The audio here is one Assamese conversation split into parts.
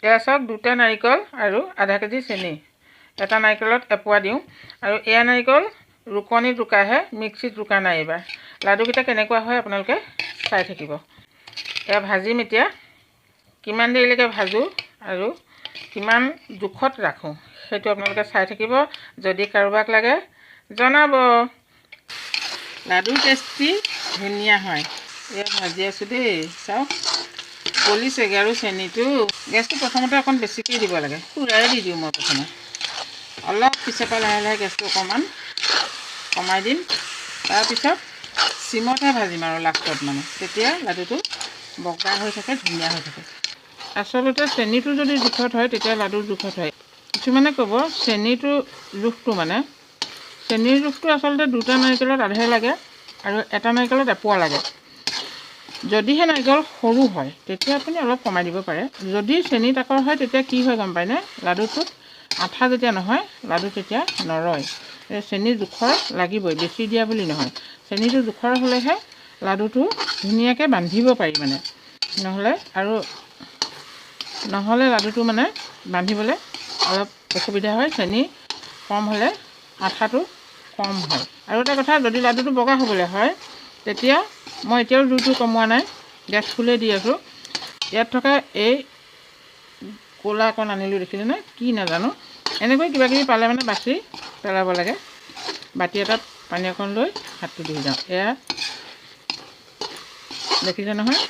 এয়া চাওক 2টা নাৰিকল আৰু আধা কেজি চেনি এটা নাৰিকলত এপোৱা দিওঁ আৰু এয়া নাৰিকল ৰুকনিত ৰুকাহে মিক্সিত ৰুকা নাই এবাৰ লাডুকেইটা কেনেকুৱা হয় আপোনালোকে চাই থাকিব এয়া ভাজিম এতিয়া কিমান দেৰিলৈকে ভাজো আৰু কিমান জোখত ৰাখোঁ সেইটো আপোনালোকে চাই থাকিব যদি কাৰোবাক লাগে জনাব লাডু টেষ্টি ধুনীয়া হয় এয়া ভাজি আছো দেই চাওক গলিছেগৈ আৰু চেনিটো গেছটো প্ৰথমতে অকণ বেছিকৈ দিব লাগে পুৰাই দি দিওঁ মই প্ৰথমে অলপ পিছৰ পৰা লাহে লাহে গেছটো অকণমান কমাই দিম তাৰপিছত চিমতহে ভাজিম আৰু লাষ্টত মানে তেতিয়া লাডুটো বগা হৈ থাকে ধুনীয়া হৈ থাকে আচলতে চেনিটো যদি জোখত হয় তেতিয়া লাডুৰ জোখত হয় কিছুমানে ক'ব চেনিটো জোখটো মানে চেনিৰ জোখটো আচলতে 2টা নাৰিকলত আধাই লাগে আৰু এটা নাৰিকলত এপোৱা লাগে যদিহে নাৰিকল সৰু হয় তেতিয়া আপুনি অলপ কমাই দিব পাৰে যদি চেনি তাকৰ হয় তেতিয়া কি হয় গম পায়নে লাডুটোত আঠা যেতিয়া নহয় লাডু তেতিয়া নৰয় চেনি জোখৰ লাগিবই বেছি দিয়া বুলি নহয় চেনিটো জোখৰ হ'লেহে লাডুটো ধুনীয়াকৈ বান্ধিব পাৰি মানে নহ'লে লাডুটো মানে বান্ধিবলৈ অলপ অসুবিধা হয় চেনি কম হ'লে আঠাটো কম হয় আৰু এটা কথা যদি লাডুটো বগা হ'বলৈ হয় তেতিয়া মই এতিয়াও জুইটো কমোৱা নাই গেছ ফুলেই দি আছোঁ ইয়াত থকা এই ক'লা অকণ আনিলোঁ দেখিছেনে কি নাজানো এনেকৈ কিবাকিবি পালে মানে বাচি পেলাব লাগে বাতি এটাত পানী অকণ লৈ হাতটো ধুই যাওঁ এয়া দেখিছে নহয়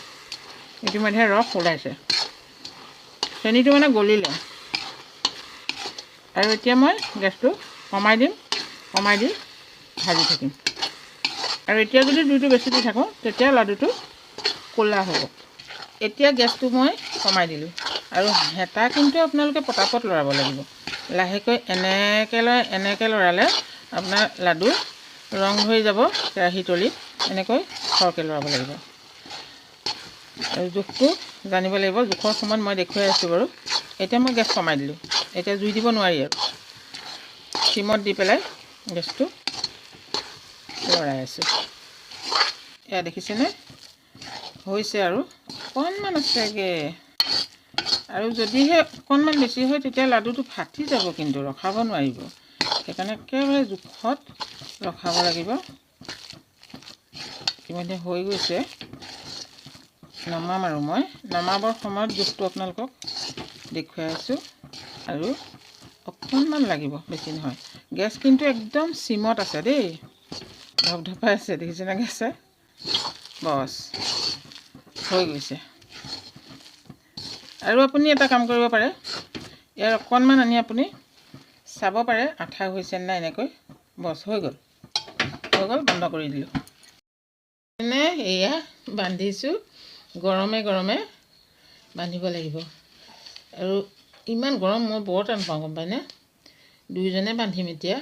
ইতিমধ্যে ৰস ওলাইছে চেনিটো মানে গলিলে আৰু এতিয়া মই গেছটো কমাই দিম কমাই দি ভাজি থাকিম আৰু এতিয়া যদি জুইটো বেছি দি থাকোঁ তেতিয়া লাডুটো ক'লা হ'ব এতিয়া গেছটো মই কমাই দিলোঁ আৰু হেতা কিন্তু আপোনালোকে পটাপট লৰাব লাগিব লাহেকৈ এনেকৈ লৰালে আপোনাৰ লাডু ৰং হৈ যাব কেৰাহী তলিত এনেকৈ খৰকৈ লৰাব লাগিব আৰু জোখটো জানিব লাগিব জোখৰ সময়ত মই দেখুৱাই আছোঁ বাৰু এতিয়া মই গেছ কমাই দিলোঁ এতিয়া জুই দিব নোৱাৰি আৰু চিমত দি পেলাই গেছটো লৰাই আছোঁ এয়া দেখিছেনে হৈছে আৰু অকণমান আছেগৈ আৰু যদিহে অকণমান বেছি হয় তেতিয়া লাডুটো ফাটি যাব কিন্তু ৰখাব নোৱাৰিব সেইকাৰণে একেবাৰে জোখত ৰখাব লাগিব ইতিমধ্যে হৈ গৈছে নমাম আৰু মই নমাবৰ সময়ত জোখটো আপোনালোকক দেখুৱাই আছোঁ আৰু অকণমান লাগিব বেছি নহয় গেছ কিন্তু একদম চিমত আছে দেই ধপধপাই আছে দেখিছেনে গেছে বছ হৈ গৈছে আৰু আপুনি এটা কাম কৰিব পাৰে ইয়াৰ অকণমান আনি আপুনি চাব পাৰে আঠা হৈছে নাই এনেকৈ বছ হৈ গ'ল বন্ধ কৰি দিলোঁ এনে এয়া বান্ধিছোঁ গৰমে গৰমে বান্ধিব লাগিব আৰু ইমান গৰম মই বৰ টান পাওঁ গম পাইনে দুইজনে বান্ধিম এতিয়া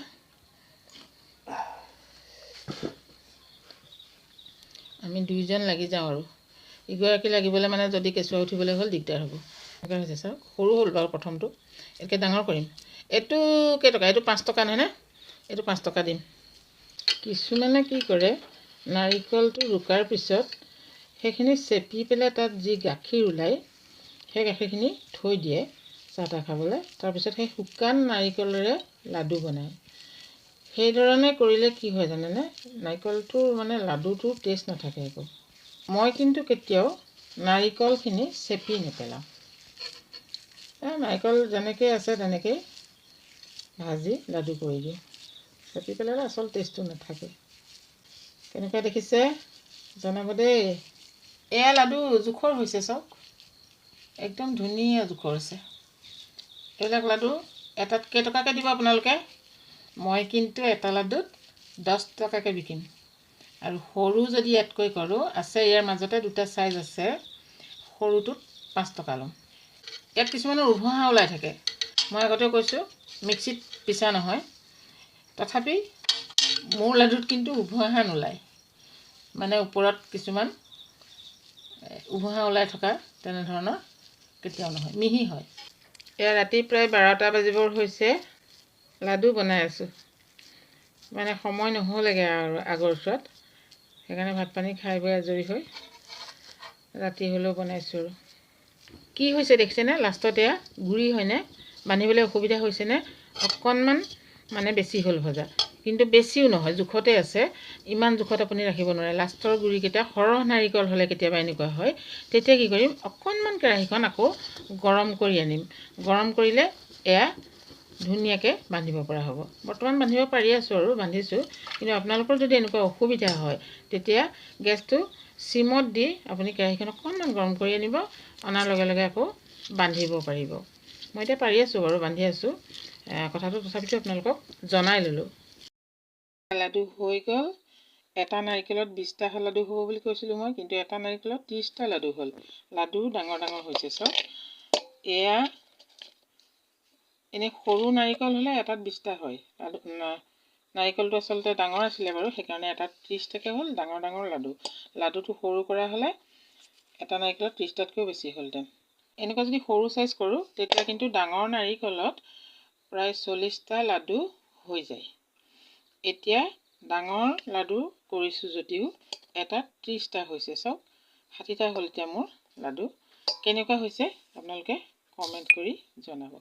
আমি দুইজন লাগি যাওঁ আৰু ইগৰাকী লাগিবলৈ মানে যদি কেঁচুৱা উঠিবলৈ হ'ল দিগদাৰ হ'ব এনেকৈ হৈছে চাওক সৰু হ'ল বাৰু প্ৰথমটো একে ডাঙৰ কৰিম এইটো কেইটকা এইটো 5 টকা নহয়নে এইটো 5 টকা দিম কিছুমানে কি কৰে নাৰিকলটো ৰুকাৰ পিছত সেইখিনি চেপি পেলাই তাত যি গাখীৰ ওলায় সেই গাখীৰখিনি থৈ দিয়ে চাহ তাহ খাবলৈ তাৰপিছত সেই শুকান নাৰিকলেৰে লাডু বনায় সেইধৰণে কৰিলে কি হয় জানেনে নাৰিকলটোৰ মানে লাডুটোৰ টেষ্ট নাথাকে একো মই কিন্তু কেতিয়াও নাৰিকলখিনি চেপি নেপেলাওঁ নাৰিকল যেনেকৈ আছে তেনেকৈ ভাজি লাডু কৰি দিওঁ চেপি পেলালে আচল টেষ্টটো নাথাকে কেনেকুৱা দেখিছে জনাব দেই এয়া লাডু জোখৰ হৈছে চাওক একদম ধুনীয়া জোখৰ আছে এইবিলাক লাডু এটাত কেইটকাকৈ দিব আপোনালোকে মই কিন্তু এটা লাডুত 10 টকাকৈ বিকিম আৰু সৰু যদি ইয়াতকৈ কৰোঁ আছে ইয়াৰ মাজতে 2টা সাইজ আছে সৰুটোত 5 টকা ল'ম ইয়াত কিছুমানৰ উভহা ওলাই থাকে মই আগতে কৈছোঁ মিক্সিত পিছা নহয় তথাপি মোৰ লাডুত কিন্তু উভহা নোলায় মানে ওপৰত কিছুমান উভহা ওলাই থকা তেনেধৰণৰ কেতিয়াও নহয় মিহি হয় এয়া ৰাতি প্ৰায় 12টা বাজিবৰ হৈছে লাডু বনাই আছোঁ মানে সময় নহ'লেগৈ আৰু আগৰ ওচৰত সেইকাৰণে ভাত পানী খাই বৈ আজৰি হৈ ৰাতি হ'লেও বনাইছোঁ আৰু কি হৈছে দেখিছেনে লাষ্টত এয়া গুড়ি হয়নে বান্ধিবলৈ অসুবিধা হৈছেনে অকণমান মানে বেছি হ'ল ভজা কিন্তু বেছিও নহয় জোখতে আছে ইমান জোখত আপুনি ৰাখিব নোৱাৰে লাষ্টৰ গুড়িকেইটা সৰহ নাৰিকল হ'লে কেতিয়াবা এনেকুৱা হয় তেতিয়া কি কৰিম অকণমান কেৰাহীখন আকৌ গৰম কৰি আনিম গৰম কৰিলে এয়া ধুনীয়াকৈ বান্ধিব পৰা হ'ব বৰ্তমান বান্ধিব পাৰি আছোঁ আৰু বান্ধিছোঁ কিন্তু আপোনালোকৰ যদি এনেকুৱা অসুবিধা হয় তেতিয়া গেছটো চিমত দি আপুনি কেৰাহীখন অকণমান গৰম কৰি আনিব অনাৰ লগে লগে আকৌ বান্ধিব পাৰিব মই এতিয়া পাৰি আছোঁ বাৰু বান্ধি আছোঁ কথাটো তথাপিতো আপোনালোকক জনাই ল'লোঁ লাডু হৈ গ'ল এটা নাৰিকলত 20টা লাডু হ'ব বুলি কৈছিলোঁ মই কিন্তু এটা নাৰিকলত 30টা লাডু হ'ল লাডু ডাঙৰ ডাঙৰ হৈছে চব এয়া এনে সৰু নাৰিকল হ'লে এটাত 20টা হয় নাৰিকলটো আচলতে ডাঙৰ আছিলে বাৰু সেইকাৰণে এটাত 30টাকৈ হ'ল ডাঙৰ ডাঙৰ লাডুটো সৰু কৰা হ'লে এটা নাৰিকলত 30টাতকৈ বেছি হ'লহেঁতেন এনেকুৱা যদি সৰু সাইজ কৰোঁ তেতিয়া কিন্তু ডাঙৰ নাৰিকলত প্ৰায় 40টা লাডু হৈ যায় এতিয়া ডাঙৰ লাডু কৰিছোঁ যদিও এটাত 30টা হৈছে চব 60টা হ'ল এতিয়া মোৰ লাডু কেনেকুৱা হৈছে আপোনালোকে কমেণ্ট কৰি জনাব